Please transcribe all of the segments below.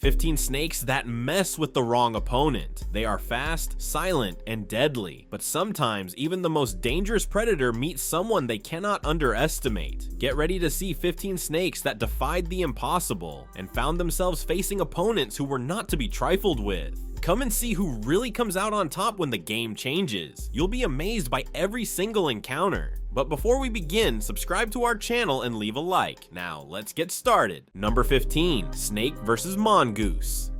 15 snakes that mess with the wrong opponent. They are fast, silent, and deadly, but sometimes even the most dangerous predator meets someone they cannot underestimate. Get ready to see 15 snakes that defied the impossible and found themselves facing opponents who were not to be trifled with. Come and see who really comes out on top when the game changes. You'll be amazed by every single encounter. But before we begin, subscribe to our channel and leave a like. Now, let's get started. Number 15, snake versus mongoose.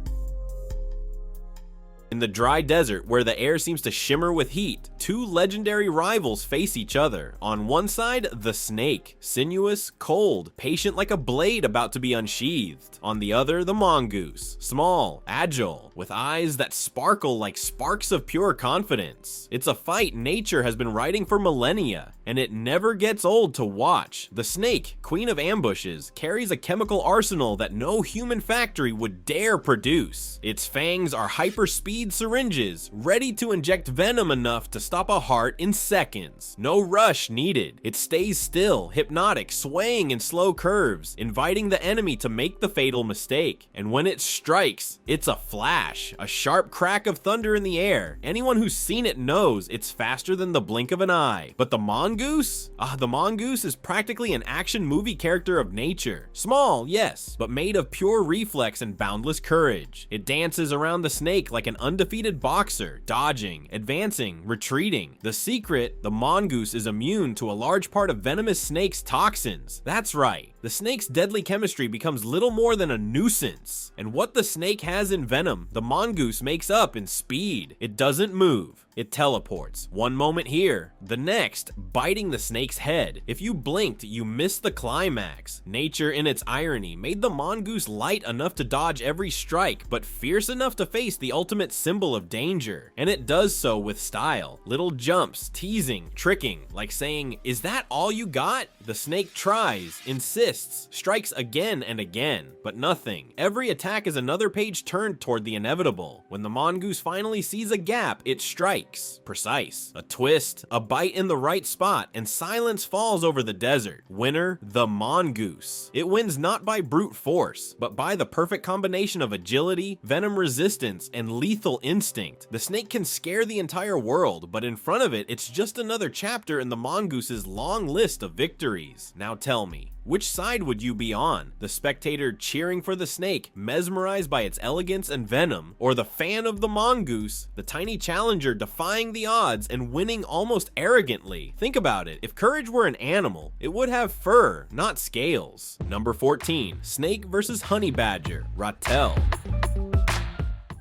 In the dry desert, where the air seems to shimmer with heat, two legendary rivals face each other. On one side, the snake, sinuous, cold, patient like a blade about to be unsheathed. On the other, the mongoose, small, agile, with eyes that sparkle like sparks of pure confidence. It's a fight nature has been writing for millennia, and it never gets old to watch. The snake, queen of ambushes, carries a chemical arsenal that no human factory would dare produce. Its fangs are hyper-speed syringes, ready to inject venom enough to stop a heart in seconds. No rush needed. It stays still, hypnotic, swaying in slow curves, inviting the enemy to make the fatal mistake. And when it strikes, it's a flash, a sharp crack of thunder in the air. Anyone who's seen it knows it's faster than the blink of an eye. But the mongoose? The mongoose is practically an action movie character of nature. Small, yes, but made of pure reflex and boundless courage. It dances around the snake like an undefeated boxer, dodging, advancing, retreating. The secret, the mongoose is immune to a large part of venomous snakes' toxins. That's right. The snake's deadly chemistry becomes little more than a nuisance. And what the snake has in venom, the mongoose makes up in speed. It doesn't move. It teleports. One moment here, the next, biting the snake's head. If you blinked, you missed the climax. Nature, in its irony, made the mongoose light enough to dodge every strike, but fierce enough to face the ultimate symbol of danger. And it does so with style. Little jumps, teasing, tricking, like saying, "Is that all you got?" The snake tries, insists, strikes again and again, but nothing. Every attack is another page turned toward the inevitable. When the mongoose finally sees a gap, it strikes. Precise. A twist, a bite in the right spot, and silence falls over the desert. Winner, the mongoose. It wins not by brute force, but by the perfect combination of agility, venom resistance, and lethal instinct. The snake can scare the entire world, but in front of it, it's just another chapter in the mongoose's long list of victories. Now tell me, which side would you be on? The spectator cheering for the snake, mesmerized by its elegance and venom, or the fan of the mongoose, the tiny challenger defying the odds and winning almost arrogantly? Think about it. If courage were an animal, it would have fur, not scales. Number 14, snake versus honey badger, ratel.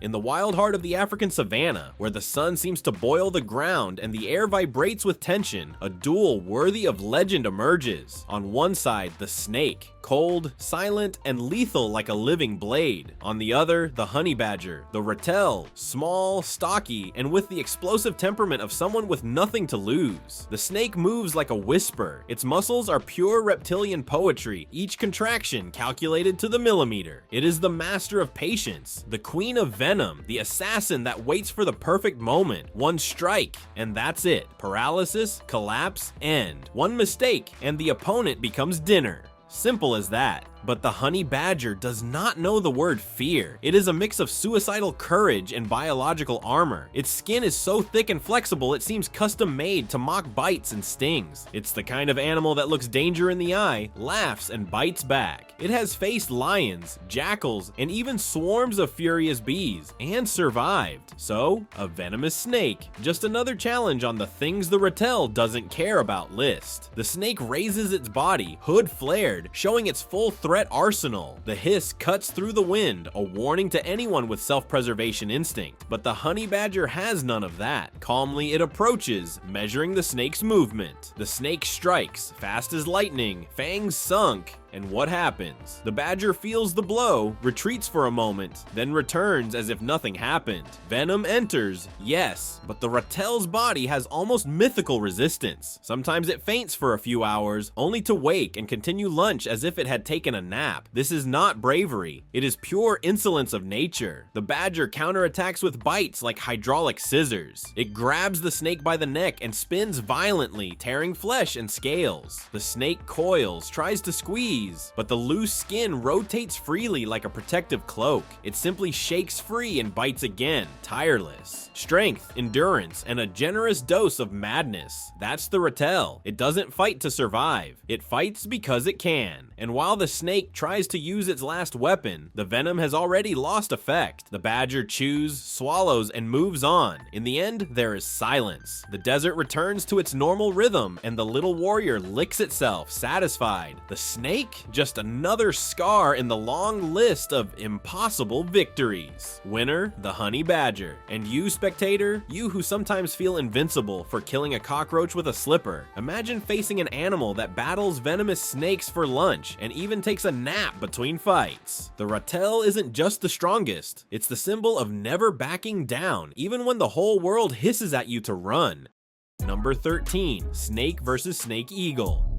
In the wild heart of the African savanna, where the sun seems to boil the ground and the air vibrates with tension, a duel worthy of legend emerges. On one side, the snake, cold, silent, and lethal like a living blade. On the other, the honey badger, the ratel, small, stocky, and with the explosive temperament of someone with nothing to lose. The snake moves like a whisper. Its muscles are pure reptilian poetry, each contraction calculated to the millimeter. It is the master of patience, the queen of venom, the assassin that waits for the perfect moment. One strike, and that's it. Paralysis, collapse, end. One mistake, and the opponent becomes dinner. Simple as that. But the honey badger does not know the word fear. It is a mix of suicidal courage and biological armor. Its skin is so thick and flexible it seems custom made to mock bites and stings. It's the kind of animal that looks danger in the eye, laughs, and bites back. It has faced lions, jackals, and even swarms of furious bees, and survived. So, a venomous snake. Just another challenge on the things the ratel doesn't care about list. The snake raises its body, hood flared, showing its full threat arsenal. The hiss cuts through the wind, a warning to anyone with self-preservation instinct. But the honey badger has none of that. Calmly it approaches, measuring the snake's movement. The snake strikes, fast as lightning, fangs sunk, And what happens? The badger feels the blow, retreats for a moment, then returns as if nothing happened. Venom enters, yes, but the ratel's body has almost mythical resistance. Sometimes it faints for a few hours, only to wake and continue lunch as if it had taken a nap. This is not bravery, it is pure insolence of nature. The badger counterattacks with bites like hydraulic scissors. It grabs the snake by the neck and spins violently, tearing flesh and scales. The snake coils, tries to squeeze, ease, but the loose skin rotates freely like a protective cloak. It simply shakes free and bites again, tireless. Strength, endurance, and a generous dose of madness. That's the reptile. It doesn't fight to survive. It fights because it can. And while the snake tries to use its last weapon, the venom has already lost effect. The badger chews, swallows, and moves on. In the end, there is silence. The desert returns to its normal rhythm, and the little warrior licks itself, satisfied. The snake? Just another scar in the long list of impossible victories. Winner, the honey badger. And you, spectator, you who sometimes feel invincible for killing a cockroach with a slipper. Imagine facing an animal that battles venomous snakes for lunch and even takes a nap between fights. The reptile isn't just the strongest, it's the symbol of never backing down, even when the whole world hisses at you to run. Number 13, snake versus snake eagle.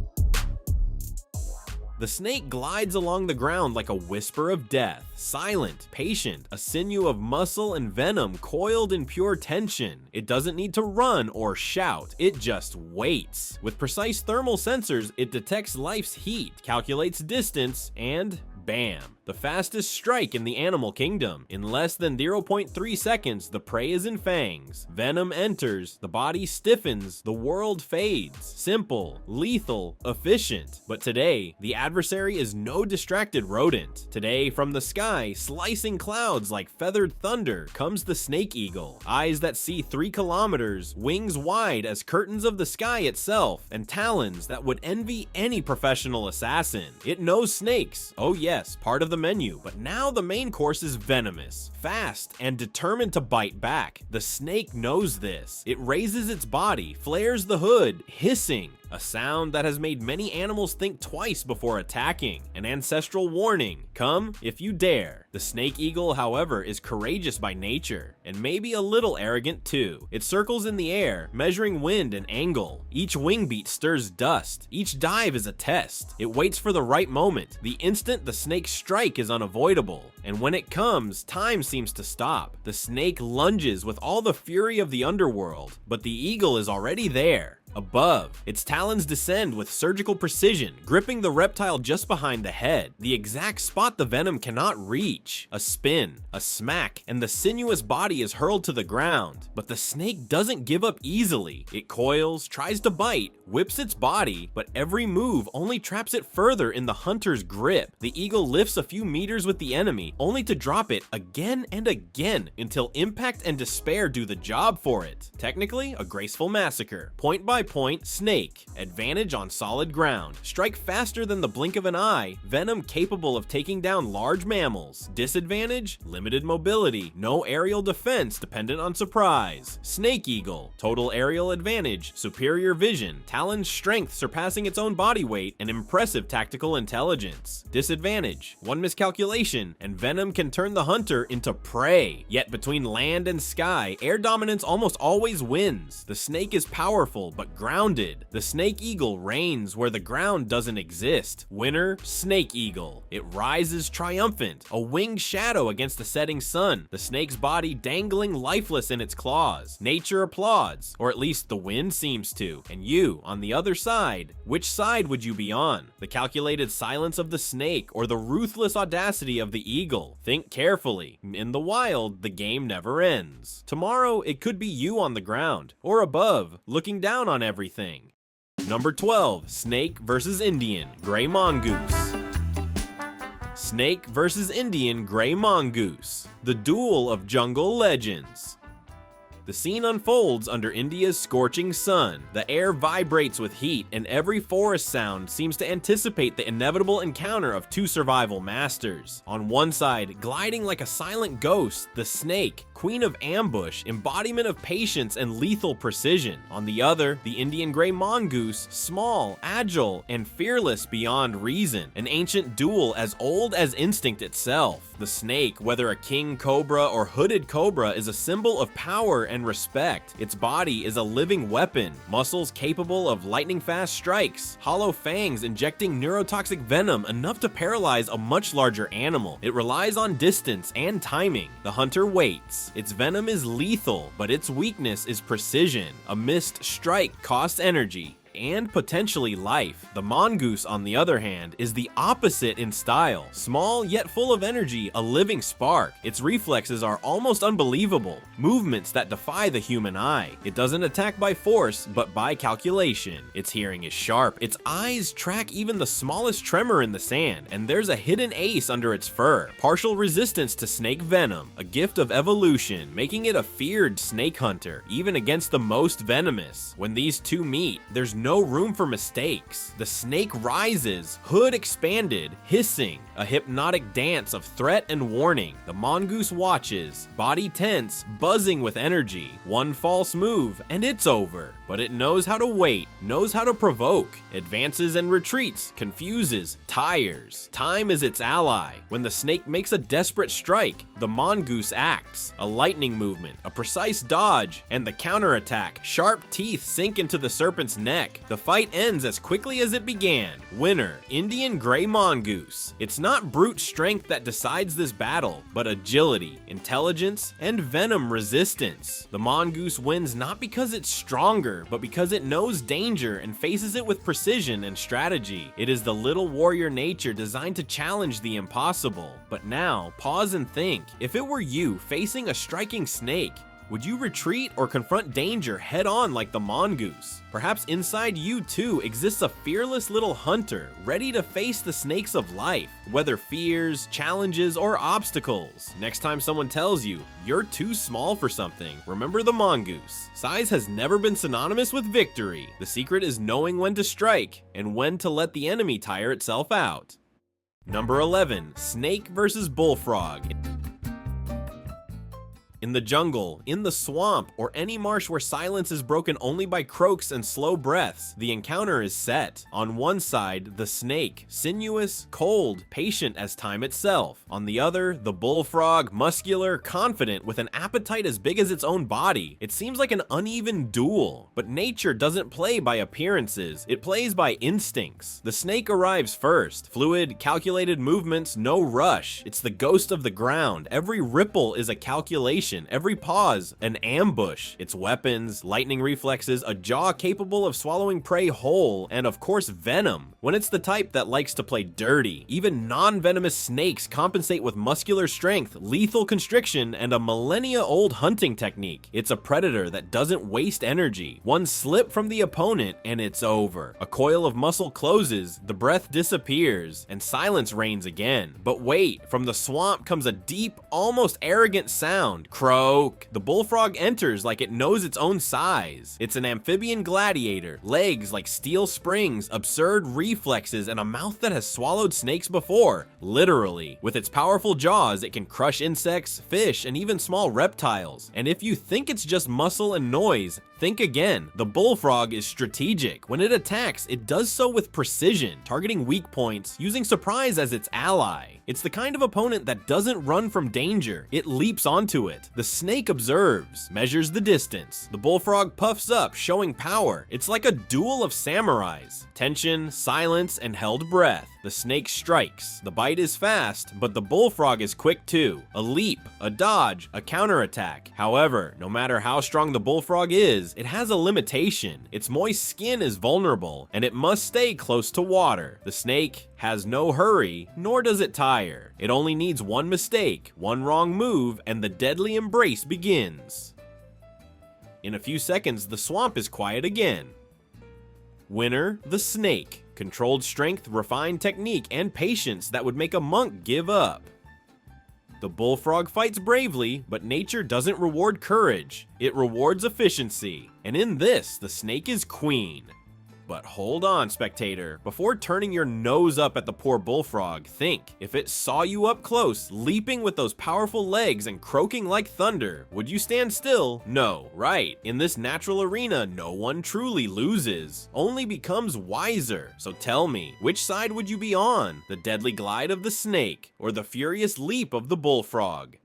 The snake glides along the ground like a whisper of death, silent, patient, a sinew of muscle and venom coiled in pure tension. It doesn't need to run or shout, it just waits. With precise thermal sensors, it detects life's heat, calculates distance, and bam, the fastest strike in the animal kingdom. In less than 0.3 seconds, the prey is in fangs. Venom enters, the body stiffens, the world fades. Simple, lethal, efficient. But today, the adversary is no distracted rodent. Today, from the sky, slicing clouds like feathered thunder, comes the snake eagle. Eyes that see 3 kilometers, wings wide as curtains of the sky itself, and talons that would envy any professional assassin. It knows snakes. Oh yes, part of the menu, but now the main course is venomous, fast, and determined to bite back. The snake knows this. It raises its body, flares the hood, hissing, a sound that has made many animals think twice before attacking. An ancestral warning, come if you dare. The snake eagle, however, is courageous by nature, and maybe a little arrogant too. It circles in the air, measuring wind and angle. Each wing beat stirs dust. Each dive is a test. It waits for the right moment. The instant the snake's strike is unavoidable, and when it comes, time seems to stop. The snake lunges with all the fury of the underworld, but the eagle is already there. Above, its talons descend with surgical precision, gripping the reptile just behind the head, the exact spot the venom cannot reach. A spin, a smack, and the sinuous body is hurled to the ground. But the snake doesn't give up easily. It coils, tries to bite, whips its body, but every move only traps it further in the hunter's grip. The eagle lifts a few meters with the enemy, only to drop it again and again until impact and despair do the job for it. Technically, a graceful massacre. Point by point, snake. Advantage on solid ground. Strike faster than the blink of an eye. Venom capable of taking down large mammals. Disadvantage, limited mobility. No aerial defense dependent on surprise. Snake eagle. Total aerial advantage. Superior vision. Talon's strength surpassing its own body weight and impressive tactical intelligence. Disadvantage, one miscalculation, and venom can turn the hunter into prey. Yet between land and sky, air dominance almost always wins. The snake is powerful, but grounded. The snake eagle reigns where the ground doesn't exist. Winner, snake eagle. It rises triumphant, a winged shadow against the setting sun, the snake's body dangling lifeless in its claws. Nature applauds, or at least the wind seems to. And you, on the other side, which side would you be on? The calculated silence of the snake or the ruthless audacity of the eagle? Think carefully. In the wild, the game never ends. Tomorrow, it could be you on the ground, or above, looking down on everything. Number 12, snake versus Indian, gray mongoose. Snake versus Indian gray mongoose, the duel of jungle legends. The scene unfolds under India's scorching sun. The air vibrates with heat, and every forest sound seems to anticipate the inevitable encounter of 2 survival masters. On one side, gliding like a silent ghost, the snake, queen of ambush, embodiment of patience and lethal precision. On the other, the Indian gray mongoose, small, agile, and fearless beyond reason. An ancient duel as old as instinct itself. The snake, whether a king cobra or hooded cobra, is a symbol of power and respect. Its body is a living weapon, muscles capable of lightning-fast strikes, hollow fangs injecting neurotoxic venom enough to paralyze a much larger animal. It relies on distance and timing. The hunter waits. Its venom is lethal, but its weakness is precision. A missed strike costs energy. and potentially life. The mongoose, on the other hand, is the opposite in style. Small yet full of energy, a living spark. Its reflexes are almost unbelievable, movements that defy the human eye. It doesn't attack by force, but by calculation. Its hearing is sharp, its eyes track even the smallest tremor in the sand, and there's a hidden ace under its fur. Partial resistance to snake venom, a gift of evolution, making it a feared snake hunter, even against the most venomous. When these two meet, there's no room for mistakes. The snake rises, hood expanded, hissing, a hypnotic dance of threat and warning. The mongoose watches, body tense, buzzing with energy. One false move, and it's over. But it knows how to wait, knows how to provoke, advances and retreats, confuses, tires. Time is its ally. When the snake makes a desperate strike, the mongoose acts. A lightning movement, a precise dodge, and the counterattack. Sharp teeth sink into the serpent's neck. The fight ends as quickly as it began. Winner, Indian gray mongoose. It's not brute strength that decides this battle, but agility, intelligence, and venom resistance. The mongoose wins not because it's stronger, but because it knows danger and faces it with precision and strategy. It is the little warrior nature designed to challenge the impossible. But now, pause and think. If it were you facing a striking snake, would you retreat or confront danger head-on like the mongoose? Perhaps inside you too exists a fearless little hunter, ready to face the snakes of life, whether fears, challenges, or obstacles. Next time someone tells you you're too small for something, remember the mongoose. Size has never been synonymous with victory. The secret is knowing when to strike and when to let the enemy tire itself out. Number 11, snake versus bullfrog. In the jungle, in the swamp, or any marsh where silence is broken only by croaks and slow breaths, the encounter is set. On one side, the snake, sinuous, cold, patient as time itself. On the other, the bullfrog, muscular, confident, with an appetite as big as its own body. It seems like an uneven duel, but nature doesn't play by appearances, it plays by instincts. The snake arrives first, fluid, calculated movements, no rush. It's the ghost of the ground. Every ripple is a calculation. Every pause, an ambush. Its weapons, lightning reflexes, a jaw capable of swallowing prey whole, and of course venom. When it's the type that likes to play dirty, even non-venomous snakes compensate with muscular strength, lethal constriction, and a millennia-old hunting technique. It's a predator that doesn't waste energy. One slip from the opponent and it's over. A coil of muscle closes, the breath disappears, and silence reigns again. But wait, from the swamp comes a deep, almost arrogant sound. Croak. The bullfrog enters like it knows its own size. It's an amphibian gladiator, legs like steel springs, absurd reflexes, and a mouth that has swallowed snakes before, literally. With its powerful jaws, it can crush insects, fish, and even small reptiles. And if you think it's just muscle and noise, think again. The bullfrog is strategic. When it attacks, it does so with precision, targeting weak points, using surprise as its ally. It's the kind of opponent that doesn't run from danger, it leaps onto it. The snake observes, measures the distance. The bullfrog puffs up, showing power. It's like a duel of samurais. Tension, silence, and held breath. The snake strikes. The bite is fast, but the bullfrog is quick too. A leap, a dodge, a counterattack. However, no matter how strong the bullfrog is, it has a limitation. Its moist skin is vulnerable, and it must stay close to water. The snake has no hurry, nor does it tire. It only needs one mistake, one wrong move, and the deadly embrace begins. In a few seconds, the swamp is quiet again. Winner, the snake. Controlled strength, refined technique, and patience that would make a monk give up. The bullfrog fights bravely, but nature doesn't reward courage. It rewards efficiency. And in this, the snake is queen. But hold on, spectator. Before turning your nose up at the poor bullfrog, think. If it saw you up close, leaping with those powerful legs and croaking like thunder, would you stand still? No, right. In this natural arena, no one truly loses, only becomes wiser. So tell me, which side would you be on? The deadly glide of the snake, or the furious leap of the bullfrog?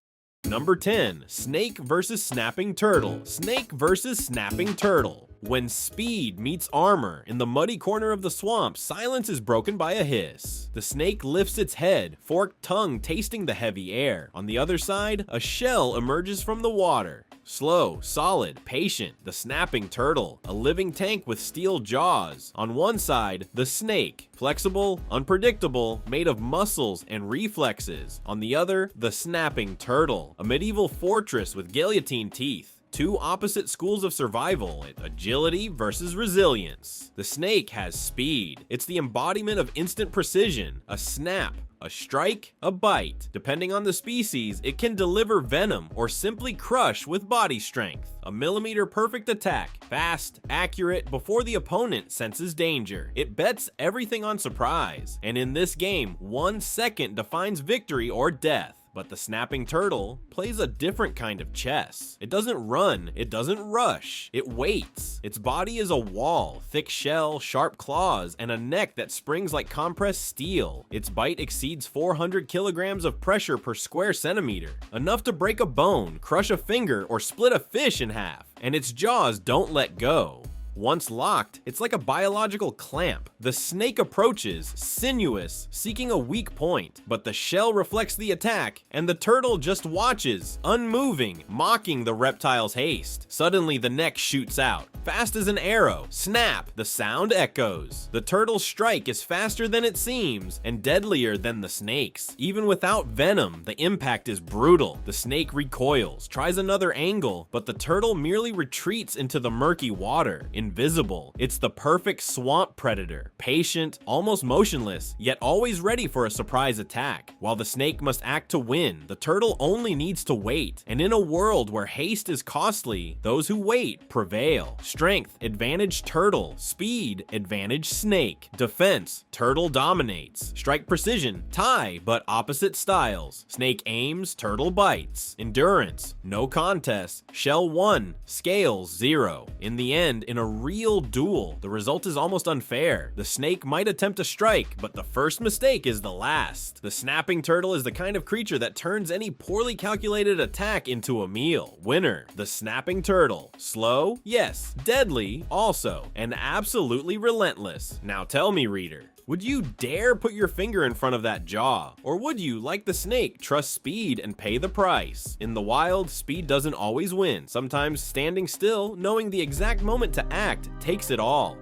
Number 10, snake versus snapping turtle. Snake versus snapping turtle. When speed meets armor, in the muddy corner of the swamp, silence is broken by a hiss. The snake lifts its head, forked tongue tasting the heavy air. On the other side, a shell emerges from the water. slow, solid, patient, the snapping turtle, a living tank with steel jaws. On one side, the snake, flexible, unpredictable, made of muscles and reflexes. On the other, the snapping turtle, a medieval fortress with guillotine teeth. Two opposite schools of survival, agility versus resilience. The snake has speed. It's the embodiment of instant precision, a snap, a strike, a bite. Depending on the species, it can deliver venom or simply crush with body strength. A millimeter perfect attack, fast, accurate, before the opponent senses danger. It bets everything on surprise, and in this game, 1 second defines victory or death. But the snapping turtle plays a different kind of chess. It doesn't run, it doesn't rush, it waits. Its body is a wall, thick shell, sharp claws, and a neck that springs like compressed steel. Its bite exceeds 400 kilograms of pressure per square centimeter, enough to break a bone, crush a finger, or split a fish in half. And its jaws don't let go. Once locked, it's like a biological clamp. The snake approaches, sinuous, seeking a weak point, but the shell reflects the attack, and the turtle just watches, unmoving, mocking the reptile's haste. Suddenly, the neck shoots out, fast as an arrow. Snap! The sound echoes. The turtle's strike is faster than it seems, and deadlier than the snake's. Even without venom, the impact is brutal. The snake recoils, tries another angle, but the turtle merely retreats into the murky water. Invisible. It's the perfect swamp predator, patient, almost motionless, yet always ready for a surprise attack. While the snake must act to win, the turtle only needs to wait. And in a world where haste is costly, those who wait prevail. Strength, advantage turtle. Speed, advantage snake. Defense, turtle dominates. Strike precision, tie, but opposite styles. Snake aims, turtle bites. Endurance, no contest. Shell 1, scales 0. In the end, in a real duel, the result is almost unfair. The snake might attempt a strike, but the first mistake is the last. The snapping turtle is the kind of creature that turns any poorly calculated attack into a meal. Winner, the snapping turtle. Slow? Yes. Deadly? Also. And absolutely relentless. Now tell me, reader, would you dare put your finger in front of that jaw? Or would you, like the snake, trust speed and pay the price? In the wild, speed doesn't always win. Sometimes standing still, knowing the exact moment to act, takes it all.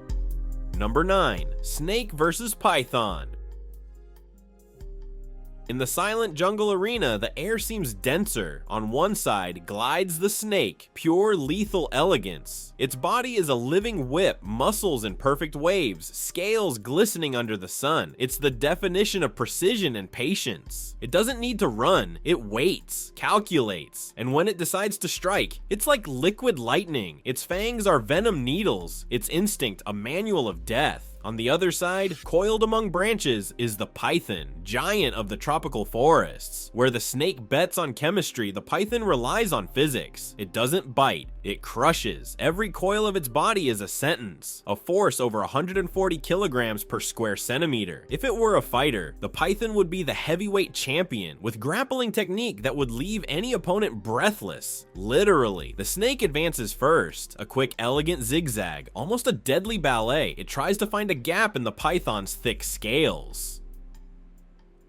Number 9. Snake versus python. In the silent jungle arena, the air seems denser. On one side glides the snake, pure lethal elegance. Its body is a living whip, muscles in perfect waves, scales glistening under the sun. It's the definition of precision and patience. It doesn't need to run, it waits, calculates, and when it decides to strike, it's like liquid lightning. Its fangs are venom needles, its instinct a manual of death. On the other side, coiled among branches, is the python, giant of the tropical forests. Where the snake bets on chemistry, the python relies on physics. It doesn't bite, it crushes. Every coil of its body is a sentence, a force over 140 kilograms per square centimeter. If it were a fighter, the python would be the heavyweight champion, with grappling technique that would leave any opponent breathless. Literally. The snake advances first, a quick, elegant zigzag, almost a deadly ballet. It tries to find a gap in the python's thick scales.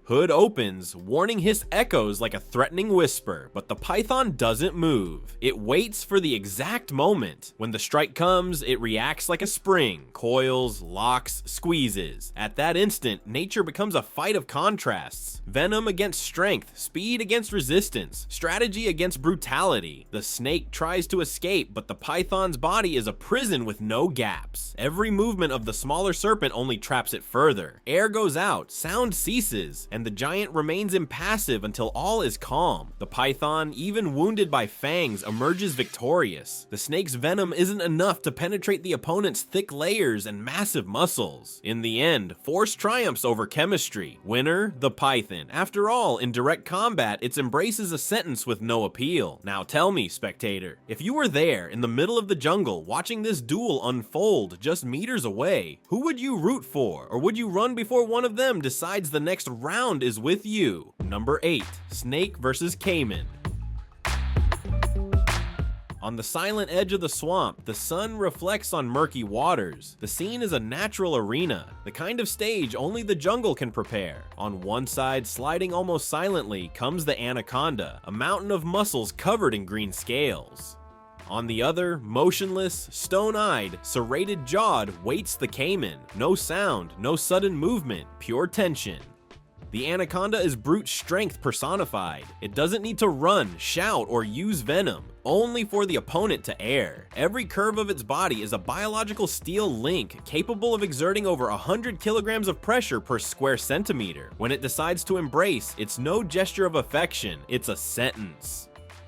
Hood opens, warning hiss echoes like a threatening whisper, but the python doesn't move. It waits for the exact moment. When the strike comes, it reacts like a spring, coils, locks, squeezes. At that instant, nature becomes a fight of contrasts. Venom against strength, speed against resistance, strategy against brutality. The snake tries to escape, but the python's body is a prison with no gaps. Every movement of the smaller serpent only traps it further. Air goes out, sound ceases, and the giant remains impassive until all is calm. The python, even wounded by fangs, emerges victorious. The snake's venom isn't enough to penetrate the opponent's thick layers and massive muscles. In the end, force triumphs over chemistry. Winner, the python. After all, in direct combat, its embrace is a sentence with no appeal. Now tell me, spectator, if you were there in the middle of the jungle watching this duel unfold just meters away, who would you root for? Or would you run before one of them decides the next round is with you? Number 8. Snake versus caiman. On the silent edge of the swamp, the sun reflects on murky waters. The scene is a natural arena, the kind of stage only the jungle can prepare. On one side, sliding almost silently, comes the anaconda, a mountain of muscles covered in green scales. On the other, motionless, stone-eyed, serrated-jawed, waits the caiman. No sound, no sudden movement, pure tension. The anaconda is brute strength personified. It doesn't need to run, shout, or use venom, only for the opponent to air. Every curve of its body is a biological steel link capable of exerting over 100 kilograms of pressure per square centimeter. When it decides to embrace, it's no gesture of affection, it's a sentence.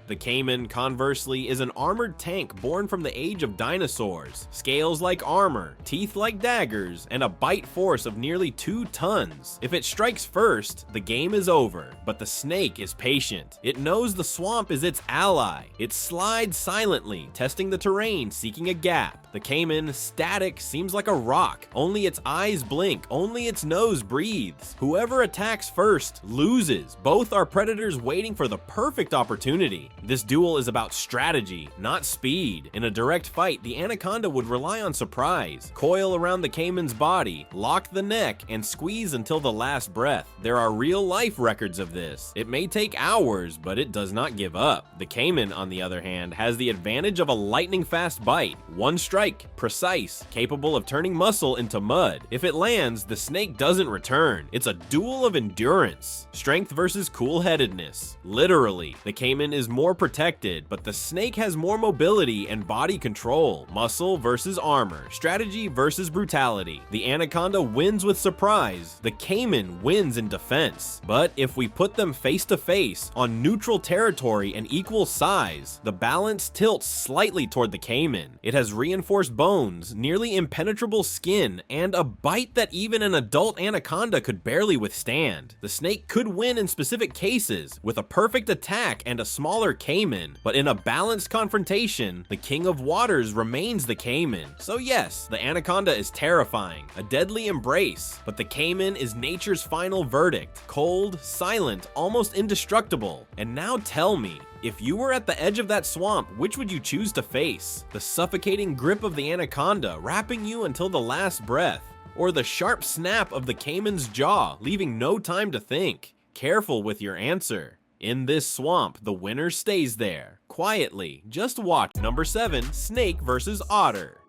The caiman, conversely, is an armored tank born from the age of dinosaurs. Scales like armor, teeth like daggers, and a bite force of nearly 2 tons. If it strikes first, the game is over. But the snake is patient. It knows the swamp is its ally. It slides silently, testing the terrain, seeking a gap. The caiman, static, seems like a rock. Only its eyes blink, only its nose breathes. Whoever attacks first loses. Both are predators waiting for the perfect opportunity. This duel is about strategy, not speed. In a direct fight, the anaconda would rely on surprise, coil around the caiman's body, lock the neck, and squeeze until the last breath. There are real-life records of this. It may take hours, but it does not give up. The caiman, on the other hand, has the advantage of a lightning-fast bite. One strike, precise, capable of turning muscle into mud. If it lands, the snake doesn't return. It's a duel of endurance. Strength versus cool-headedness. Literally, the caiman is more protected, but the snake has more mobility and body control. Muscle versus armor. Strategy versus brutality. The anaconda wins with surprise. The caiman wins in defense. But if we put them face to face on neutral territory and equal size, the balance tilts slightly toward the caiman. It has reinforced bones, nearly impenetrable skin, and a bite that even an adult anaconda could barely withstand. The snake could win in specific cases, with a perfect attack and a smaller caiman, but in a balanced confrontation, the king of waters remains the caiman. So yes, the anaconda is terrifying, a deadly embrace, but the caiman is nature's final verdict, cold, silent, almost indestructible. And now tell me, if you were at the edge of that swamp, which would you choose to face? The suffocating grip of the anaconda, wrapping you until the last breath, or the sharp snap of the caiman's jaw, leaving no time to think? Careful with your answer. In this swamp, the winner stays there. Quietly, just watch. Number 7, snake versus otter.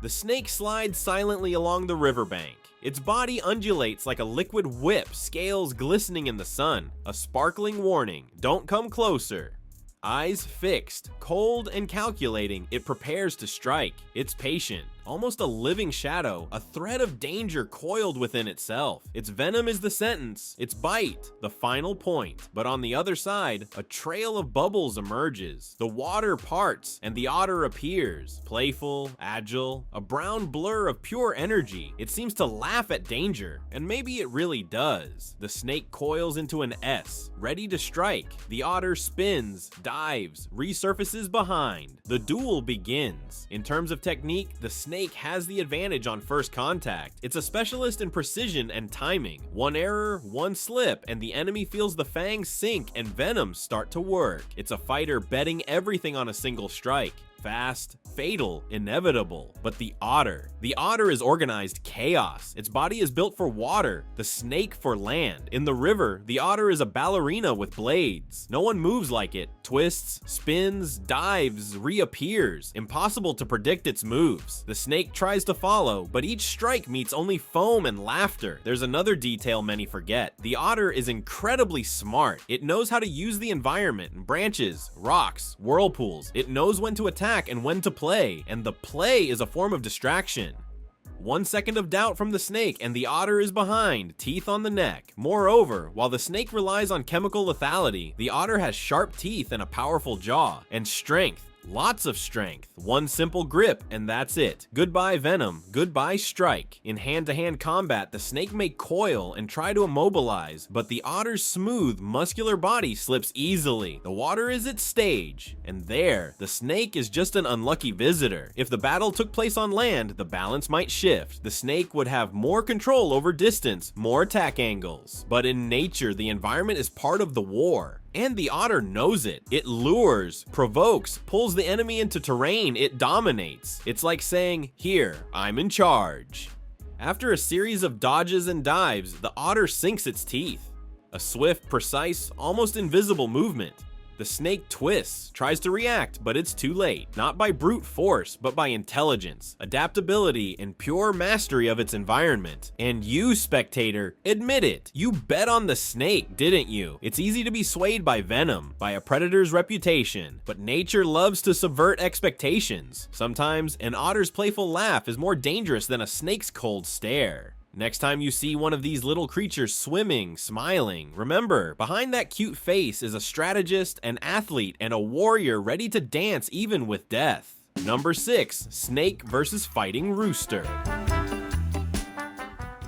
The snake slides silently along the riverbank. Its body undulates like a liquid whip, scales glistening in the sun. A sparkling warning, don't come closer. Eyes fixed, cold and calculating, it prepares to strike. It's patient, almost a living shadow, a thread of danger coiled within itself. Its venom is the sentence, its bite, the final point. But on the other side, a trail of bubbles emerges. The water parts, and the otter appears. Playful, agile, a brown blur of pure energy. It seems to laugh at danger, and maybe it really does. The snake coils into an S, ready to strike. The otter spins, dives, resurfaces behind. The duel begins. In terms of technique, the snake has the advantage on first contact. It's a specialist in precision and timing. One error, one slip, and the enemy feels the fangs sink and venom start to work. It's a fighter betting everything on a single strike. Fast, fatal, inevitable. But the otter is organized chaos. Its body is built for water, the snake for land. In the river, the otter is a ballerina with blades. No one moves like it. Twists, spins, dives, reappears. Impossible to predict its moves. The snake tries to follow, but each strike meets only foam and laughter. There's another detail many forget. The otter is incredibly smart. It knows how to use the environment, branches, rocks, whirlpools. It knows when to attack and when to play, and the play is a form of distraction. 1 second of doubt from the snake and the otter is behind, teeth on the neck. Moreover, while the snake relies on chemical lethality, the otter has sharp teeth and a powerful jaw, and strength. Lots of strength. One simple grip, and that's it. Goodbye venom, goodbye strike. In hand-to-hand combat, the snake may coil and try to immobilize, but the otter's smooth, muscular body slips easily. The water is its stage, and there, the snake is just an unlucky visitor. If the battle took place on land, the balance might shift. The snake would have more control over distance, more attack angles. But in nature, the environment is part of the war. And the otter knows it. It lures, provokes, pulls the enemy into terrain it dominates. It's like saying, "Here, I'm in charge." After a series of dodges and dives, the otter sinks its teeth. A swift, precise, almost invisible movement. The snake twists, tries to react, but it's too late. Not by brute force, but by intelligence, adaptability, and pure mastery of its environment. And you, spectator, admit it. You bet on the snake, didn't you? It's easy to be swayed by venom, by a predator's reputation, but nature loves to subvert expectations. Sometimes an otter's playful laugh is more dangerous than a snake's cold stare. Next time you see one of these little creatures swimming, smiling, remember, behind that cute face is a strategist, an athlete, and a warrior ready to dance even with death. Number 6, snake versus fighting rooster.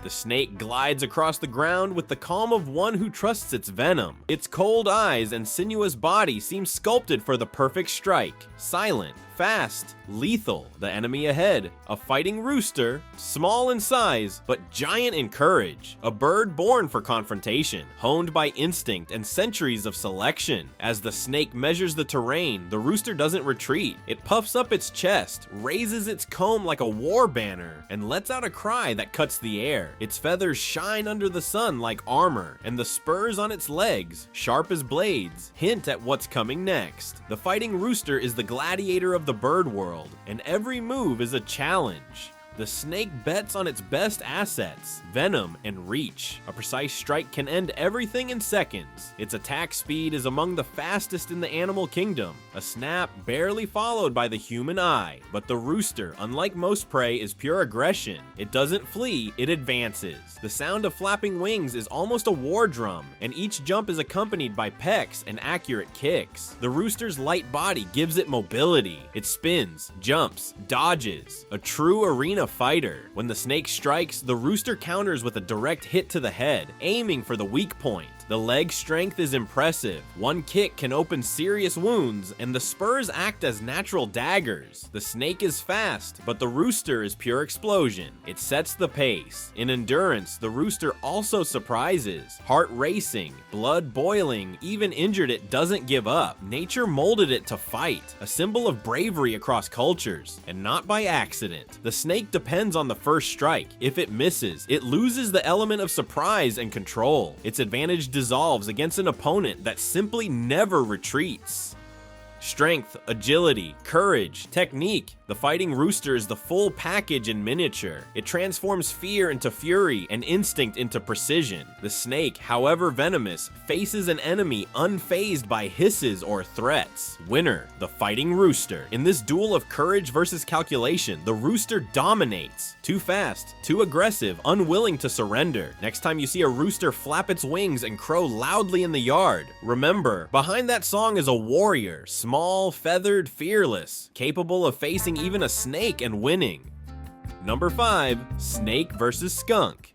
The snake glides across the ground with the calm of one who trusts its venom. Its cold eyes and sinuous body seem sculpted for the perfect strike. Silent, fast, lethal, the enemy ahead. A fighting rooster, small in size, but giant in courage. A bird born for confrontation, honed by instinct and centuries of selection. As the snake measures the terrain, the rooster doesn't retreat. It puffs up its chest, raises its comb like a war banner, and lets out a cry that cuts the air. Its feathers shine under the sun like armor, and the spurs on its legs, sharp as blades, hint at what's coming next. The fighting rooster is the gladiator of the bird world, and every move is a challenge. The snake bets on its best assets, venom and reach. A precise strike can end everything in seconds. Its attack speed is among the fastest in the animal kingdom, a snap barely followed by the human eye. But the rooster, unlike most prey, is pure aggression. It doesn't flee, it advances. The sound of flapping wings is almost a war drum, and each jump is accompanied by pecks and accurate kicks. The rooster's light body gives it mobility. It spins, jumps, dodges, a true arena fighter. When the snake strikes, the rooster counters with a direct hit to the head, aiming for the weak point. The leg strength is impressive. One kick can open serious wounds, and the spurs act as natural daggers. The snake is fast, but the rooster is pure explosion. It sets the pace. In endurance, the rooster also surprises. Heart racing, blood boiling, even injured, it doesn't give up. Nature molded it to fight, a symbol of bravery across cultures, and not by accident. The snake depends on the first strike. If it misses, it loses the element of surprise and control. Its advantage dissolves against an opponent that simply never retreats. Strength, agility, courage, technique. The fighting rooster is the full package in miniature. It transforms fear into fury and instinct into precision. The snake, however venomous, faces an enemy unfazed by hisses or threats. Winner, the fighting rooster. In this duel of courage versus calculation, the rooster dominates. Too fast, too aggressive, unwilling to surrender. Next time you see a rooster flap its wings and crow loudly in the yard, remember, behind that song is a warrior, small, feathered, fearless, capable of facing even a snake and winning. Number 5, snake versus skunk.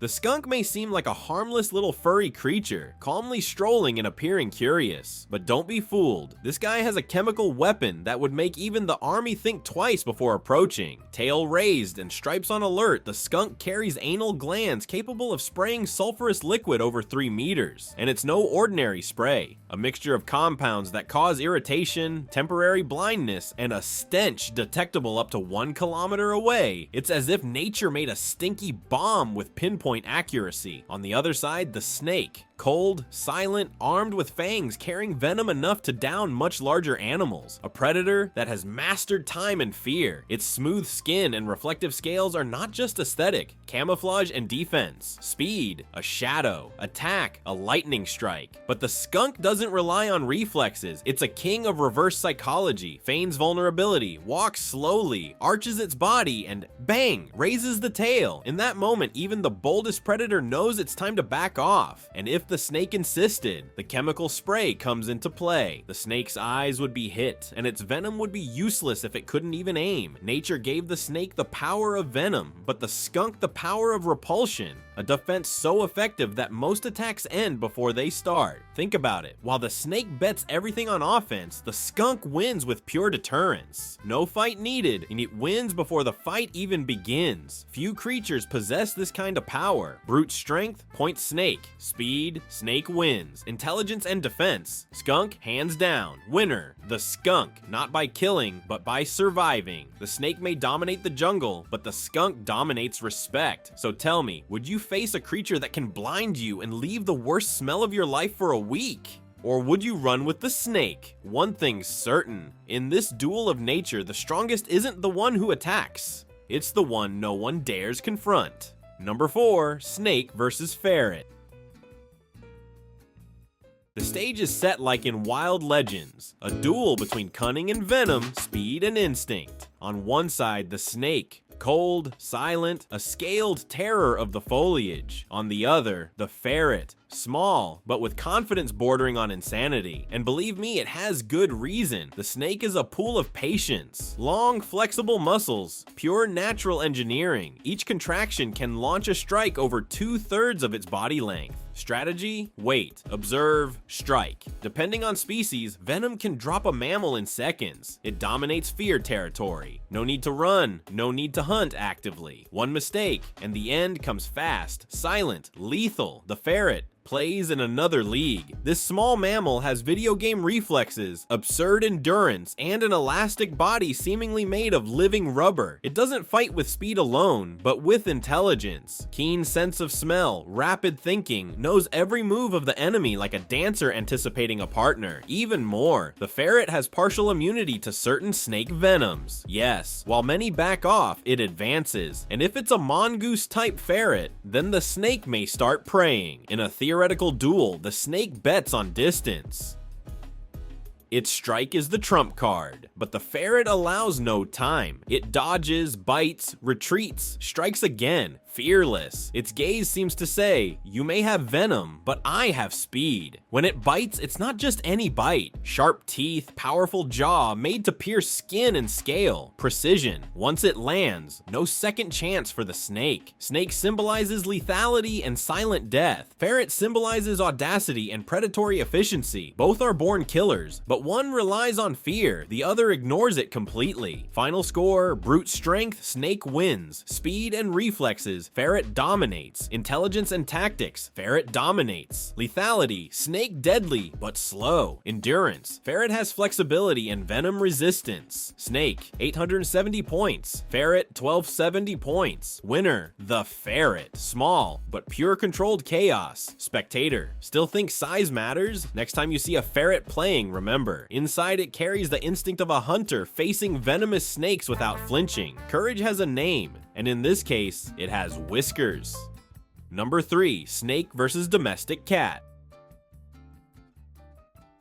The skunk may seem like a harmless little furry creature, calmly strolling and appearing curious. But don't be fooled. This guy has a chemical weapon that would make even the army think twice before approaching. Tail raised and stripes on alert, the skunk carries anal glands capable of spraying sulfurous liquid over 3 meters. And it's no ordinary spray. A mixture of compounds that cause irritation, temporary blindness, and a stench detectable up to 1 kilometer away. It's as if nature made a stinky bomb with pinpoint accuracy. On the other side, the snake. Cold, silent, armed with fangs carrying venom enough to down much larger animals. A predator that has mastered time and fear. Its smooth skin and reflective scales are not just aesthetic, camouflage and defense. Speed, a shadow. Attack, a lightning strike. But the skunk doesn't rely on reflexes. It's a king of reverse psychology, feigns vulnerability, walks slowly, arches its body, and bang, raises the tail. In that moment, even the boldest predator knows it's time to back off. And if the snake insisted, the chemical spray comes into play. The snake's eyes would be hit, and its venom would be useless if it couldn't even aim. Nature gave the snake the power of venom, but the skunk the power of repulsion. A defense so effective that most attacks end before they start. Think about it. While the snake bets everything on offense, the skunk wins with pure deterrence. No fight needed, and it wins before the fight even begins. Few creatures possess this kind of power. Brute strength, point snake. Speed, snake wins. Intelligence and defense, skunk hands down. Winner, the skunk, not by killing, but by surviving. The snake may dominate the jungle, but the skunk dominates respect. So tell me, would you face a creature that can blind you and leave the worst smell of your life for a week? Or would you run with the snake? One thing's certain, in this duel of nature, the strongest isn't the one who attacks. It's the one no one dares confront. Number 4, snake versus ferret. The stage is set like in Wild Legends, a duel between cunning and venom, speed and instinct. On one side, the snake, cold, silent, a scaled terror of the foliage. On the other, the ferret, small, but with confidence bordering on insanity. And believe me, it has good reason. The snake is a pool of patience, long, flexible muscles, pure natural engineering. Each contraction can launch a strike over 2/3 of its body length. Strategy, wait, observe, strike. Depending on species, venom can drop a mammal in seconds. It dominates fear territory. No need to run, no need to hunt actively. One mistake, and the end comes fast, silent, lethal. The ferret plays in another league. This small mammal has video game reflexes, absurd endurance, and an elastic body seemingly made of living rubber. It doesn't fight with speed alone, but with intelligence. Keen sense of smell, rapid thinking, knows every move of the enemy like a dancer anticipating a partner. Even more, the ferret has partial immunity to certain snake venoms. Yes, while many back off, it advances. And if it's a mongoose type ferret, then the snake may start preying. In a theoretical duel, the snake bets on distance. Its strike is the trump card, but the ferret allows no time. It dodges, bites, retreats, strikes again, fearless. Its gaze seems to say, you may have venom, but I have speed. When it bites, it's not just any bite. Sharp teeth, powerful jaw, made to pierce skin and scale. Precision. Once it lands, no second chance for the snake. Snake symbolizes lethality and silent death. Ferret symbolizes audacity and predatory efficiency. Both are born killers, but one relies on fear, the other ignores it completely. Final score, brute strength, snake wins. Speed and reflexes, ferret dominates. Intelligence and tactics, ferret dominates. Lethality, snake deadly, but slow. Endurance, ferret has flexibility and venom resistance. Snake, 870 points. Ferret, 1270 points. Winner, the ferret. Small, but pure controlled chaos. Spectator, still think size matters? Next time you see a ferret playing, remember, inside it carries the instinct of a hunter facing venomous snakes without flinching. Courage has a name, and in this case, it has whiskers. Number 3, snake versus domestic cat.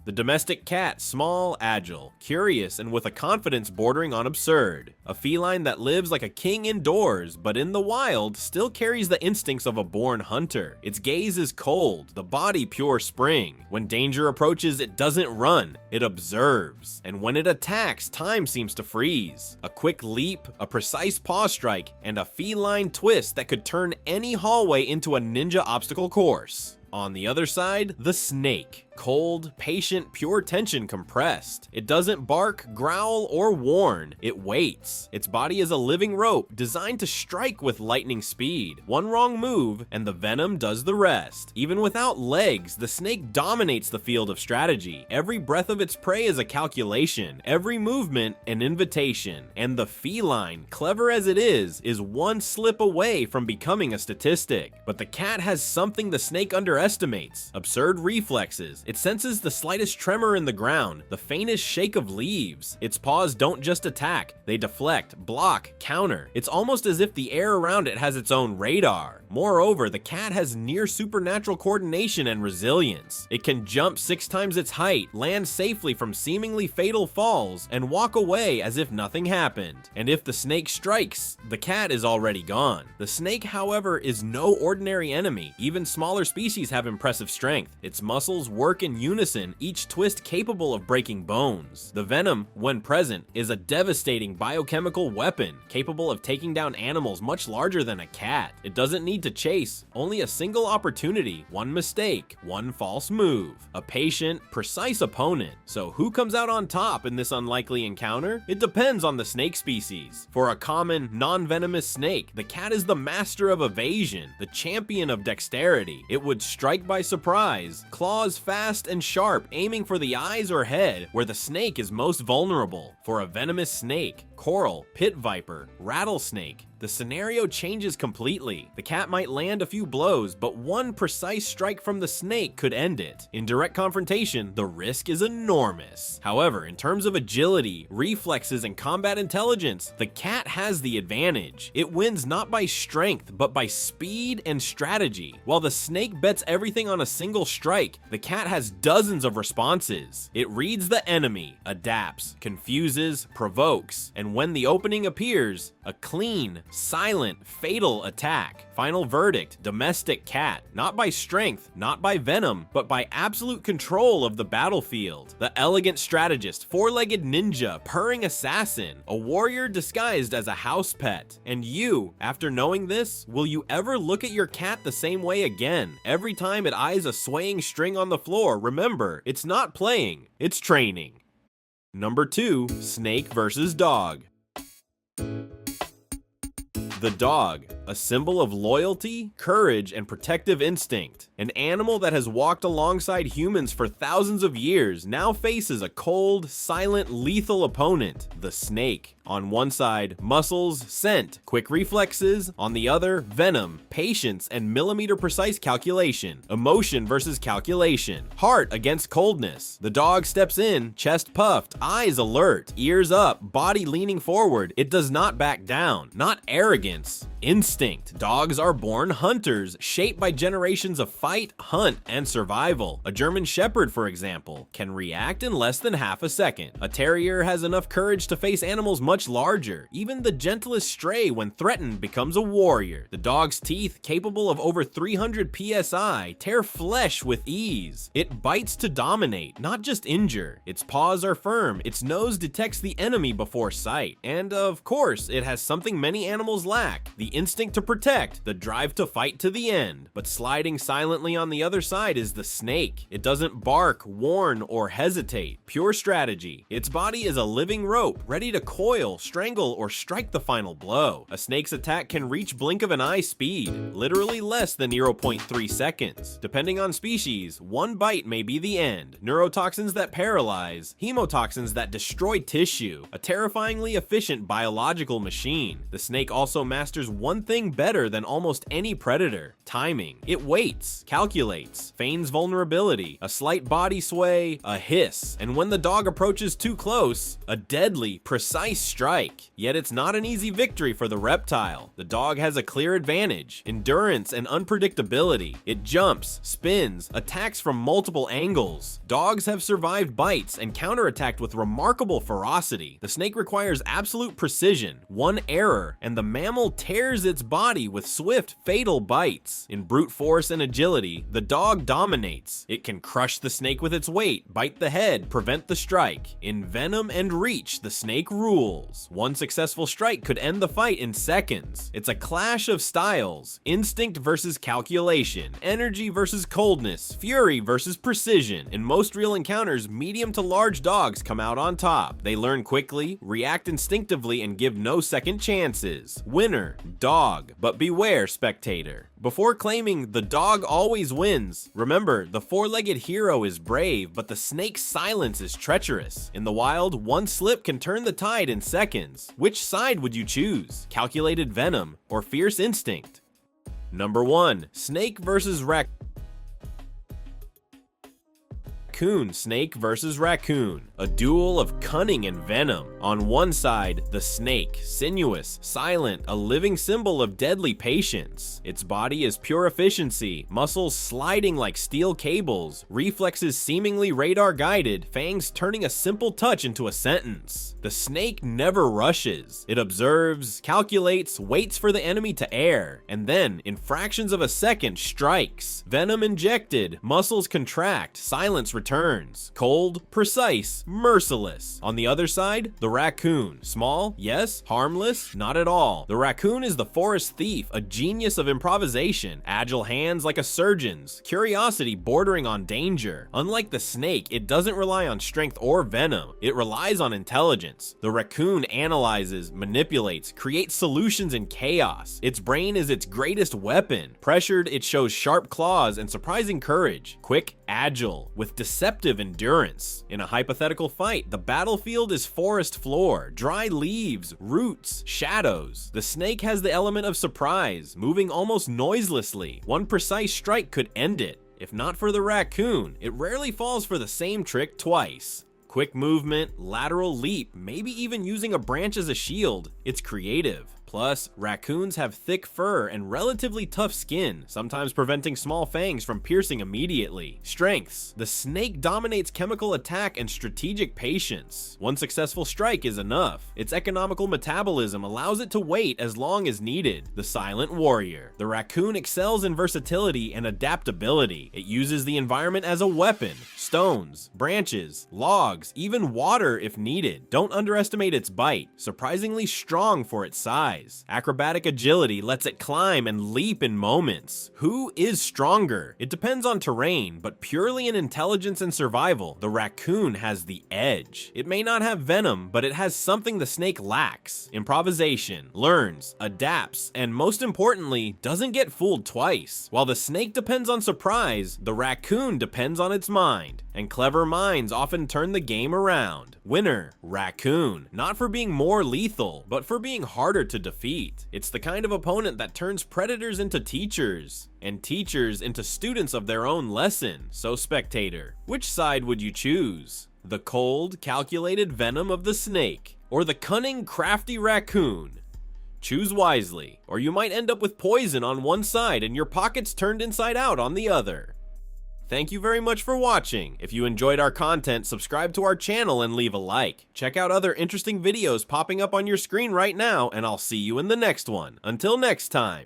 The domestic cat, small, agile, curious, and with a confidence bordering on absurd. A feline that lives like a king indoors, but in the wild, still carries the instincts of a born hunter. Its gaze is cold, the body pure spring. When danger approaches, it doesn't run, it observes. And when it attacks, time seems to freeze. A quick leap, a precise paw strike, and a feline twist that could turn any hallway into a ninja obstacle course. On the other side, the snake. Cold, patient, pure tension compressed. It doesn't bark, growl, or warn. It waits. Its body is a living rope designed to strike with lightning speed. One wrong move, and the venom does the rest. Even without legs, the snake dominates the field of strategy. Every breath of its prey is a calculation. Every movement, an invitation. And the feline, clever as it is one slip away from becoming a statistic. But the cat has something the snake underestimates. Absurd reflexes. It senses the slightest tremor in the ground, the faintest shake of leaves. Its paws don't just attack, they deflect, block, counter. It's almost as if the air around it has its own radar. Moreover, the cat has near supernatural coordination and resilience. It can jump 6 times its height, land safely from seemingly fatal falls, and walk away as if nothing happened. And if the snake strikes, the cat is already gone. The snake, however, is no ordinary enemy. Even smaller species have impressive strength. Its muscles work in unison, each twist capable of breaking bones. The venom, when present, is a devastating biochemical weapon, capable of taking down animals much larger than a cat. It doesn't need to chase, only a single opportunity, one mistake, one false move. A patient, precise opponent. So who comes out on top in this unlikely encounter? It depends on the snake species. For a common, non-venomous snake, the cat is the master of evasion, the champion of dexterity. It would strike by surprise, claws fast and sharp, aiming for the eyes or head, where the snake is most vulnerable. For a venomous snake, coral, pit viper, rattlesnake, the scenario changes completely. The cat might land a few blows, but one precise strike from the snake could end it. In direct confrontation, the risk is enormous. However, in terms of agility, reflexes, and combat intelligence, the cat has the advantage. It wins not by strength, but by speed and strategy. While the snake bets everything on a single strike, the cat has dozens of responses. It reads the enemy, adapts, confuses, provokes, and when the opening appears, a clean, silent, fatal attack. Final verdict, domestic cat. Not by strength, not by venom, but by absolute control of the battlefield. The elegant strategist, four-legged ninja, purring assassin, a warrior disguised as a house pet. And you, after knowing this, will you ever look at your cat the same way again? Every time it eyes a swaying string on the floor, remember, it's not playing, it's training. Number 2, snake versus dog. The dog, a symbol of loyalty, courage, and protective instinct. An animal that has walked alongside humans for thousands of years now faces a cold, silent, lethal opponent, the snake. On one side, muscles, scent, quick reflexes. On the other, venom, patience, and millimeter-precise calculation. Emotion versus calculation. Heart against coldness. The dog steps in, chest puffed, eyes alert, ears up, body leaning forward. It does not back down. Not arrogance. Instinct. Dogs are born hunters, shaped by generations of fight, hunt, and survival. A German Shepherd, for example, can react in less than half a second. A terrier has enough courage to face animals much larger. Even the gentlest stray, when threatened, becomes a warrior. The dog's teeth, capable of over 300 psi, tear flesh with ease. It bites to dominate, not just injure. Its paws are firm. Its nose detects the enemy before sight. And of course, it has something many animals lack: the instinct to protect, the drive to fight to the end. But sliding silently on the other side is the snake. It doesn't bark, warn, or hesitate. Pure strategy. Its body is a living rope, ready to coil, strangle, or strike the final blow. A snake's attack can reach blink of an eye speed, literally less than 0.3 seconds. Depending on species, one bite may be the end. Neurotoxins that paralyze, hemotoxins that destroy tissue. A terrifyingly efficient biological machine. The snake also masters one thing better than almost any predator: timing. It waits, calculates, feigns vulnerability, a slight body sway, a hiss, and when the dog approaches too close, a deadly, precise strike. Yet it's not an easy victory for the reptile. The dog has a clear advantage: endurance and unpredictability. It jumps, spins, attacks from multiple angles. Dogs have survived bites and counterattacked with remarkable ferocity. The snake requires absolute precision. One error, and the mammal tears its body with swift, fatal bites. In brute force and agility, the dog dominates. It can crush the snake with its weight, bite the head, prevent the strike. In venom and reach, the snake rules. One successful strike could end the fight in seconds. It's a clash of styles: instinct versus calculation, energy versus coldness, fury versus precision. In most real encounters, medium to large dogs come out on top. They learn quickly, react instinctively, and give no second chances. Winner, dog. But beware, spectator. Before claiming the dog always wins, remember, the four-legged hero is brave, but the snake's silence is treacherous. In the wild, one slip can turn the tide in seconds. Which side would you choose? Calculated venom or fierce instinct? Number 1, snake versus raccoon. Snake versus raccoon, a duel of cunning and venom. On one side, the snake, sinuous, silent, a living symbol of deadly patience. Its body is pure efficiency, muscles sliding like steel cables, reflexes seemingly radar guided, fangs turning a simple touch into a sentence. The snake never rushes. It observes, calculates, waits for the enemy to err, and then, in fractions of a second, strikes. Venom injected, muscles contract, silence returns. Cold, precise, merciless. On the other side, the raccoon. Small, yes. Harmless, not at all. The raccoon is the forest thief, a genius of improvisation. Agile hands like a surgeon's. Curiosity bordering on danger. Unlike the snake, it doesn't rely on strength or venom. It relies on intelligence. The raccoon analyzes, manipulates, creates solutions in chaos. Its brain is its greatest weapon. Pressured, it shows sharp claws and surprising courage. Quick, agile, with deceptive endurance. In a hypothetical fight, the battlefield is forest floor, dry leaves, roots, shadows. The snake has the element of surprise, moving almost noiselessly. One precise strike could end it. If not for the raccoon, it rarely falls for the same trick twice. Quick movement, lateral leap, maybe even using a branch as a shield. It's creative. Plus, raccoons have thick fur and relatively tough skin, sometimes preventing small fangs from piercing immediately. Strengths: the snake dominates chemical attack and strategic patience. One successful strike is enough. Its economical metabolism allows it to wait as long as needed. The silent warrior: the raccoon excels in versatility and adaptability. It uses the environment as a weapon. Stones, branches, logs, even water if needed. Don't underestimate its bite, surprisingly strong for its size. Acrobatic agility lets it climb and leap in moments. Who is stronger? It depends on terrain, but purely in intelligence and survival, the raccoon has the edge. It may not have venom, but it has something the snake lacks: improvisation, learns, adapts, and most importantly, doesn't get fooled twice. While the snake depends on surprise, the raccoon depends on its mind, and clever minds often turn the game around. Winner: raccoon. Not for being more lethal, but for being harder to defeat. It's the kind of opponent that turns predators into teachers, and teachers into students of their own lesson. So spectator, which side would you choose? The cold, calculated venom of the snake, or the cunning, crafty raccoon? Choose wisely, or you might end up with poison on one side and your pockets turned inside out on the other. Thank you very much for watching. If you enjoyed our content, subscribe to our channel and leave a like. Check out other interesting videos popping up on your screen right now, and I'll see you in the next one. Until next time.